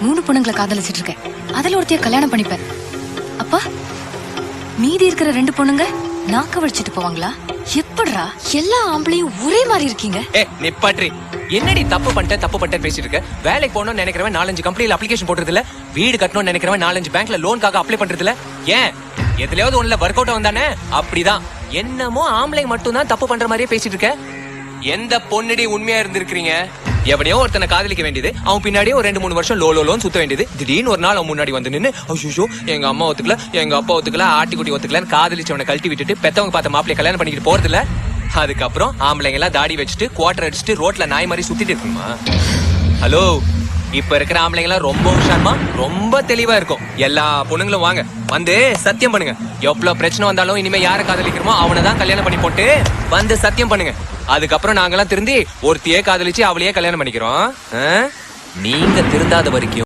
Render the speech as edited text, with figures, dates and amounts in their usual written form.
3 பொண்ணுங்களை காதலிச்சிட்டு இருக்கேன். அதுல ஒருத்தைய கல்யாணம் பண்ணிப்பேன். அப்பா, மீதி இருக்கிற 2 பொண்ணுங்க நாக்க வச்சிட்டு போவாங்களா? எப்படிரா எல்லா ஆம்பளையும் ஒரே மாதிரி இருக்கீங்க? நிப்பாட்ரி. என்னடி தப்பு பண்ணிட்டேன் பேசிட்டு இருக்க? வேலைக்கு போகணும்னு நினைக்கிறவன் 4-5 கம்பெனில அப்ளிகேஷன் போடுறது இல்ல, வீடு கட்டணும்னு நினைக்கிறவன் 4-5 பேங்க்ல லோனுக்காக அப்ளை பண்றது இல்ல. ஏன் எதுலயாவது ஒண்ணுல ஒர்க் அவுட் வந்தானே? அப்படிதான் என்னமோ ஆம்பளை மட்டும் தான் தப்பு பண்ற மாதிரியே பேசிட்டு இருக்க. எந்த பொண்ணுடி உண்மையா இருந்திருக்கீங்க? எவனையோ ஒருத்தனை காதலிக்க வேண்டியது, அவன் பின்னாடியே ஒரு 2-3 வருஷம் லோன்னு சுத்த வேண்டியது. திடீர்னு ஒரு நாள் அவன் முன்னாடி வந்து நின்னு ஐயோ எங்க அம்மா ஒத்துக்கல, எங்க அப்பா ஒத்துக்கல, ஆட்டிக்குட்டி ஒத்துக்கலன்னு காதலிச்சவனை கழட்டி விட்டுட்டு பெத்தவங்க பார்த்த மாப்பிளைய கல்யாணம் பண்ணிக்கிட்டு போறது இல்ல. அதுக்கப்புறம் ஆம்பளைங்க எல்லாம் தாடி வச்சுட்டு குவார்டர் அடிச்சுட்டு ரோட்ல நாய் மாதிரி சுத்திட்டு இருக்குமா? ஹலோ, இப்ப இருக்கிற ஆம்பளைங்க எல்லாம் ரொம்ப உஷாரமா, ரொம்ப தெளிவா இருக்கும். எல்லா பொண்ணுங்களும் வாங்க, வந்து சத்தியம் பண்ணுங்க. எவ்வளவு பிரச்சனை வந்தாலும் இனிமே யார காதலிக்கிறோமோ அவனை தான் கல்யாணம் பண்ணி போட்டு வந்து சத்தியம் பண்ணுங்க. அதுக்கப்புறம் நாங்கெல்லாம் திருந்தி ஒருத்தியே காதலிச்சு அவளையே கல்யாணம் பண்ணிக்கிறோம். நீங்க திருந்தாத வரைக்கும்